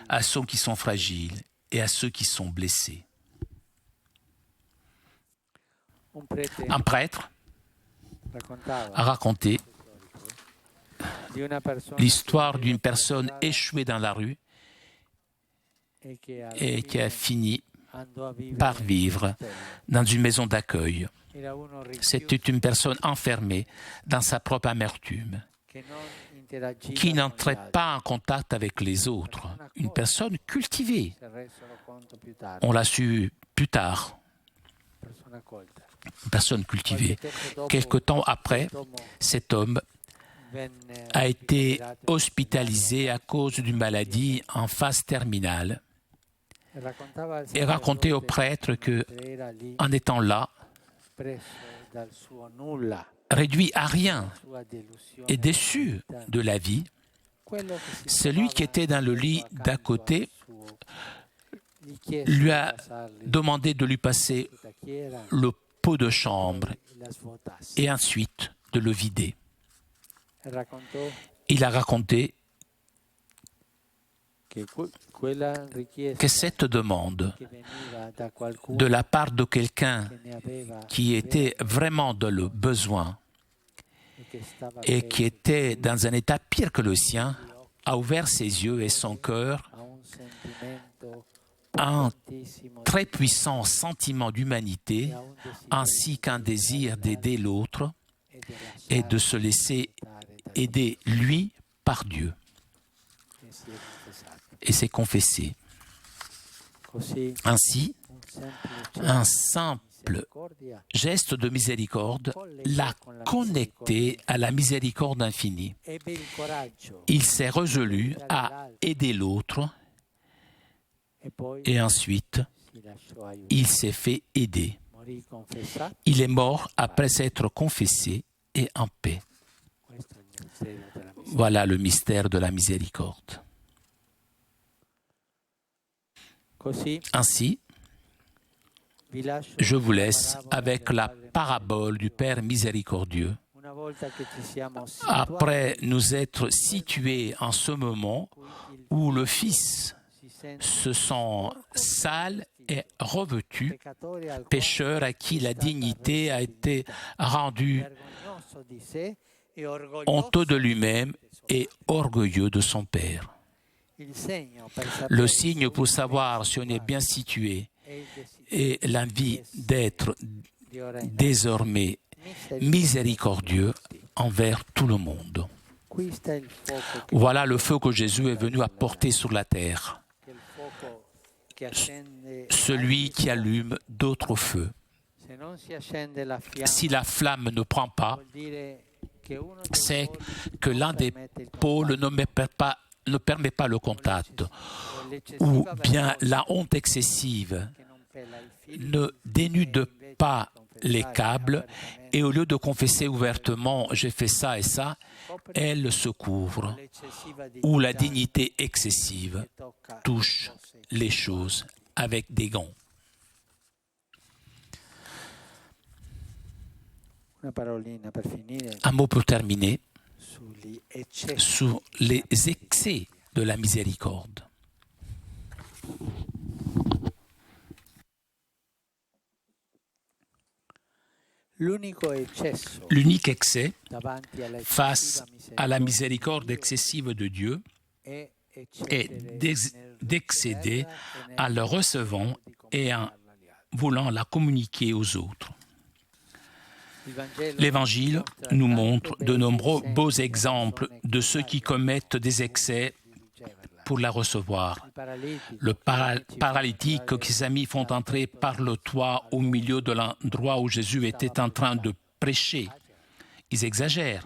à ceux qui sont fragiles et à ceux qui sont blessés. Un prêtre a raconté l'histoire d'une personne échouée dans la rue et qui a fini par vivre dans une maison d'accueil. C'était une personne enfermée dans sa propre amertume, qui n'entrait pas en contact avec les autres. Une personne cultivée. On l'a su plus tard. Une personne cultivée. Quelque temps après, cet homme a été hospitalisé à cause d'une maladie en phase terminale et racontait au prêtre que, en étant là, réduit à rien et déçu de la vie, celui qui était dans le lit d'à côté lui a demandé de lui passer le pot de chambre et ensuite de le vider. Il a raconté que cette demande de la part de quelqu'un qui était vraiment dans le besoin et qui était dans un état pire que le sien a ouvert ses yeux et son cœur à un très puissant sentiment d'humanité ainsi qu'un désir d'aider l'autre et de se laisser aider lui par Dieu. et s'est confessé. Ainsi, un simple geste de miséricorde l'a connecté à la miséricorde infinie. Il s'est résolu à aider l'autre et ensuite il s'est fait aider. Il est mort après s'être confessé et en paix. Voilà le mystère de la miséricorde. Ainsi, je vous laisse avec la parabole du Père miséricordieux. Après nous être situés en ce moment où le Fils se sent sale et revêtu, pécheur à qui la dignité a été rendue honteux de lui-même et orgueilleux de son Père. Le signe pour savoir si on est bien situé est l'envie d'être désormais miséricordieux envers tout le monde. Voilà le feu que Jésus est venu apporter sur la terre, celui qui allume d'autres feux. Si la flamme ne prend pas, c'est que l'un des pôles ne permet pas le contact, ou bien la honte excessive ne dénude pas les câbles, et au lieu de confesser ouvertement « j'ai fait ça et ça », elle se couvre, ou la dignité excessive touche les choses avec des gants. Un mot pour terminer sur les excès de la miséricorde. L'unique excès face à la miséricorde excessive de Dieu est d'excéder en la recevant et en voulant la communiquer aux autres. L'Évangile nous montre de nombreux beaux exemples de ceux qui commettent des excès pour la recevoir. Le paralytique que ses amis font entrer par le toit au milieu de l'endroit où Jésus était en train de prêcher. Ils exagèrent.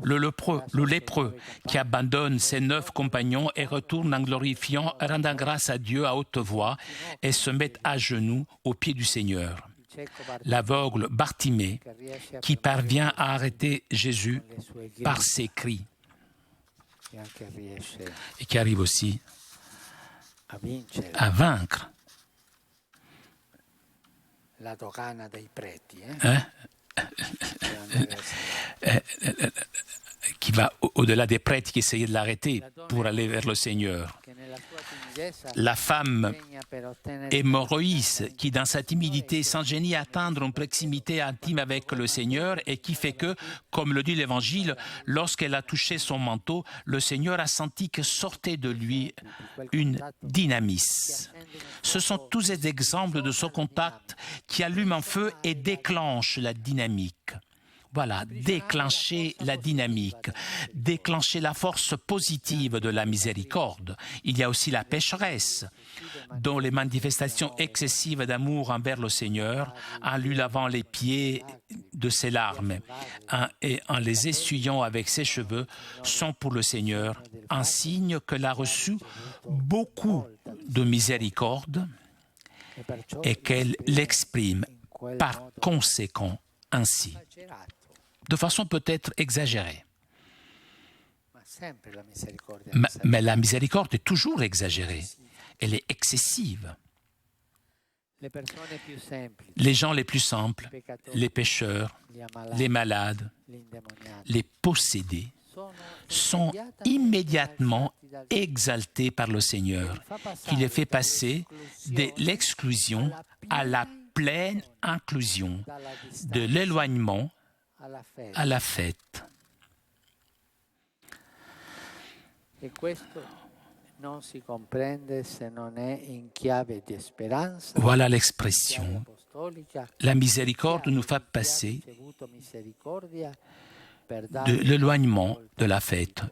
Le lépreux qui abandonne ses 9 compagnons et retourne en glorifiant, rendant grâce à Dieu à haute voix et se met à genoux aux pieds du Seigneur. L'aveugle Bartimée qui parvient à arrêter Jésus par ses cris et qui arrive aussi à vaincre qui va au-delà des prêtres qui essayaient de l'arrêter pour aller vers le Seigneur. La femme hémorroïs qui, dans sa timidité, s'ingénie à atteindre une proximité intime avec le Seigneur et qui fait que, comme le dit l'Évangile, lorsqu'elle a touché son manteau, le Seigneur a senti que sortait de lui une dynamisme. Ce sont tous des exemples de ce contact qui allume un feu et déclenche la dynamique. Voilà, déclencher la dynamique, déclencher la force positive de la miséricorde. Il y a aussi la pécheresse, dont les manifestations excessives d'amour envers le Seigneur, en lui lavant les pieds de ses larmes et en les essuyant avec ses cheveux, sont pour le Seigneur un signe qu'elle a reçu beaucoup de miséricorde et qu'elle l'exprime par conséquent ainsi. De façon peut-être exagérée. Mais la miséricorde est toujours exagérée. Elle est excessive. Les gens les plus simples, les pécheurs, les malades, les possédés, sont immédiatement exaltés par le Seigneur, qui les fait passer de l'exclusion à la pleine inclusion, de l'éloignement à la fête. Voilà l'expression. La miséricorde nous fait passer de l'éloignement de la fête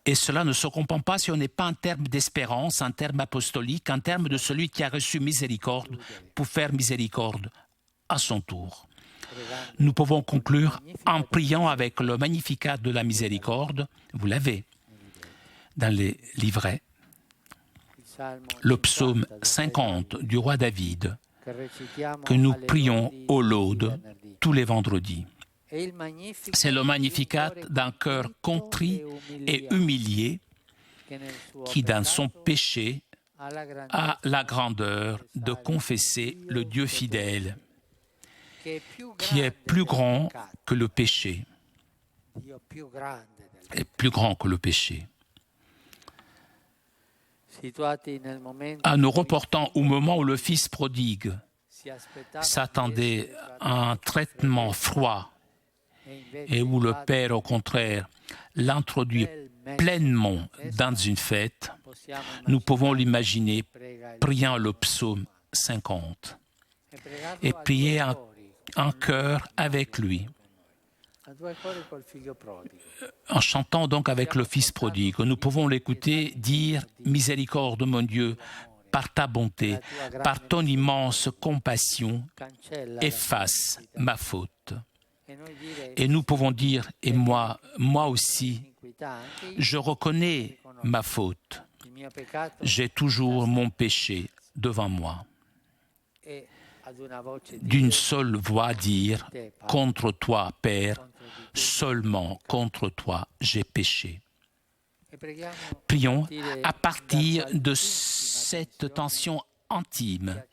Et cela ne se comprend pas si on n'est pas un terme d'espérance, un terme apostolique, un terme de celui qui a reçu miséricorde pour faire miséricorde à son tour. Nous pouvons conclure en priant avec le Magnificat de la miséricorde. Vous l'avez dans les livrets. Le psaume 50 du roi David, que nous prions au laude tous les vendredis. C'est le Magnificat d'un cœur contrit et humilié qui, dans son péché, a la grandeur de confesser le Dieu fidèle, qui est plus grand que le péché. Est plus grand que le péché. En nous reportant au moment où le Fils prodigue s'attendait à un traitement froid et où le Père, au contraire, l'introduit pleinement dans une fête, nous pouvons l'imaginer priant le psaume 50 et prier en chœur avec lui, en chantant donc avec le Fils prodigue. Nous pouvons l'écouter dire « Miséricorde, mon Dieu, par ta bonté, par ton immense compassion, efface ma faute. » Et nous pouvons dire « Et moi aussi, je reconnais ma faute. J'ai toujours mon péché devant moi. » D'une seule voix dire « Contre toi, Père, seulement contre toi j'ai péché. » Prions à partir de cette tension intime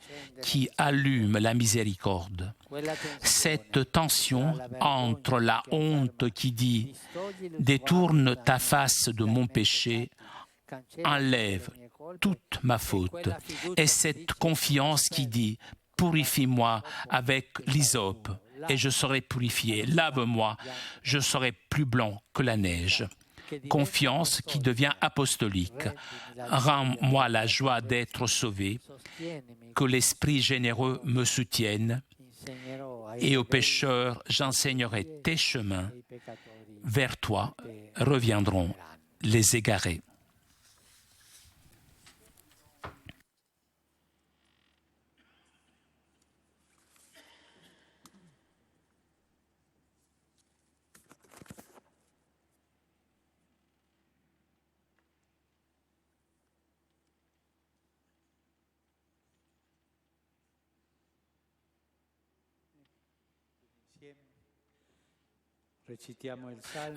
qui allume la miséricorde. Cette tension entre la honte qui dit « Détourne ta face de mon péché, enlève toute ma faute » et cette confiance qui dit « Purifie-moi avec l'hysope et je serai purifié, lave-moi, je serai plus blanc que la neige » Confiance qui devient apostolique. Rends-moi la joie d'être sauvé, que l'Esprit généreux me soutienne, et aux pécheurs j'enseignerai tes chemins. Vers toi reviendront les égarés.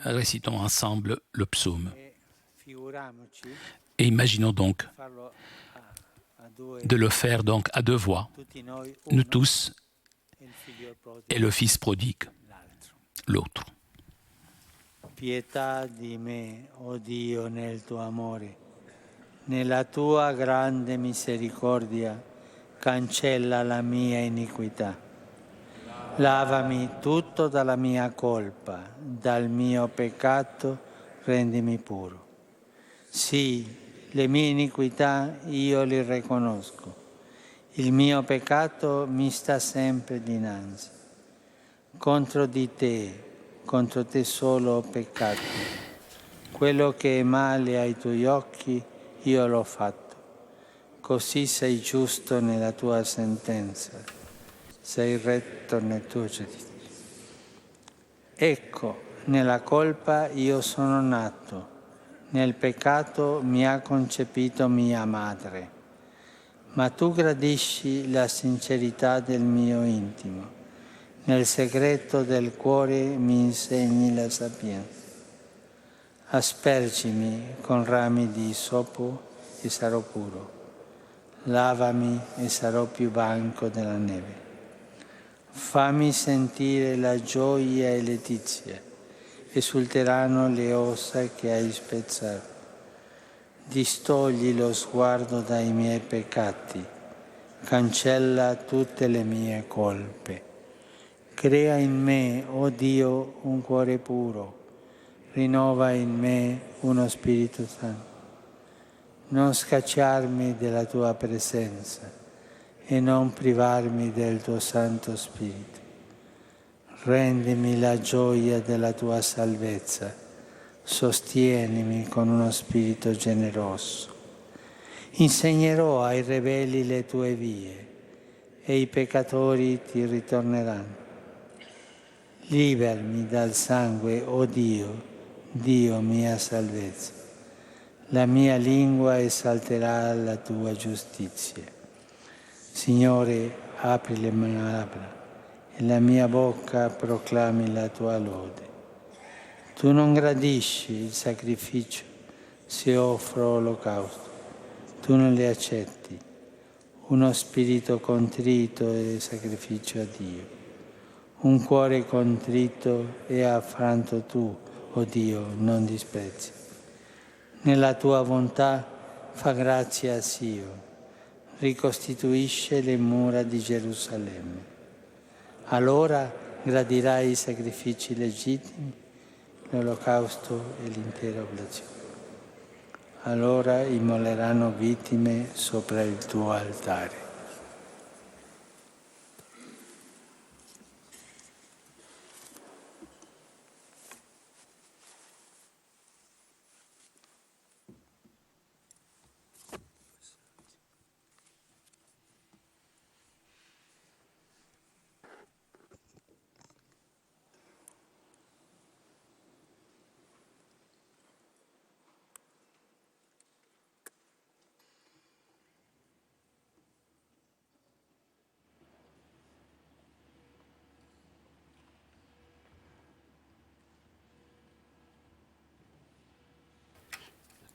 Récitons ensemble le psaume. Et imaginons donc de le faire donc à deux voix, nous tous et le Fils prodigue, l'autre. Pietà di me, o Dio, nel tuo amore. Nella tua grande misericordia cancella la mia iniquità. Lavami tutto dalla mia colpa, dal mio peccato rendimi puro. Sì, le mie iniquità io le riconosco. Il mio peccato mi sta sempre dinanzi. Contro te solo ho peccato. Quello che è male ai tuoi occhi io l'ho fatto. Così sei giusto nella tua sentenza. Sei retto nel tuo giudizio. Ecco, nella colpa io sono nato, nel peccato mi ha concepito mia madre. Ma tu gradisci la sincerità del mio intimo, nel segreto del cuore mi insegni la sapienza. Aspergimi con rami di isopo e sarò puro. Lavami e sarò più bianco della neve. Fammi sentire la gioia e letizia, esulteranno le ossa che hai spezzato. Distogli lo sguardo dai miei peccati, cancella tutte le mie colpe. Crea in me, o Dio, un cuore puro, rinnova in me uno spirito santo. Non scacciarmi della tua presenza e non privarmi del tuo Santo Spirito. Rendimi la gioia della tua salvezza, sostienimi con uno spirito generoso. Insegnerò ai ribelli le tue vie e i peccatori ti ritorneranno. Liberami dal sangue, o Dio, Dio mia salvezza. La mia lingua esalterà la tua giustizia. Signore, apri le mie labbra e la mia bocca proclami la tua lode. Tu non gradisci il sacrificio se offro olocausto. Tu non li accetti. Uno spirito contrito è sacrificio a Dio. Un cuore contrito e affranto tu, o Dio, non disprezzi. Nella tua bontà fa grazia a Sion, ricostituisce le mura di Gerusalemme. Allora gradirai i sacrifici legittimi, l'olocausto e l'intera oblazione. Allora immoleranno vittime sopra il tuo altare.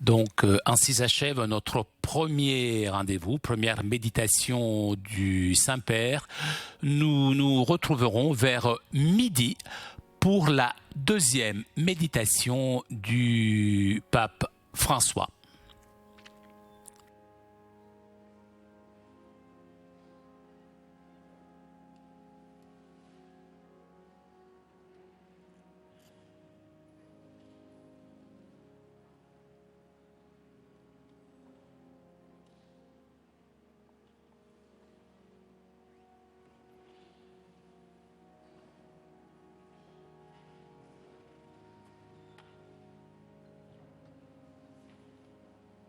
Donc, ainsi s'achève notre premier rendez-vous, première méditation du Saint-Père. Nous nous retrouverons vers midi pour la deuxième méditation du pape François.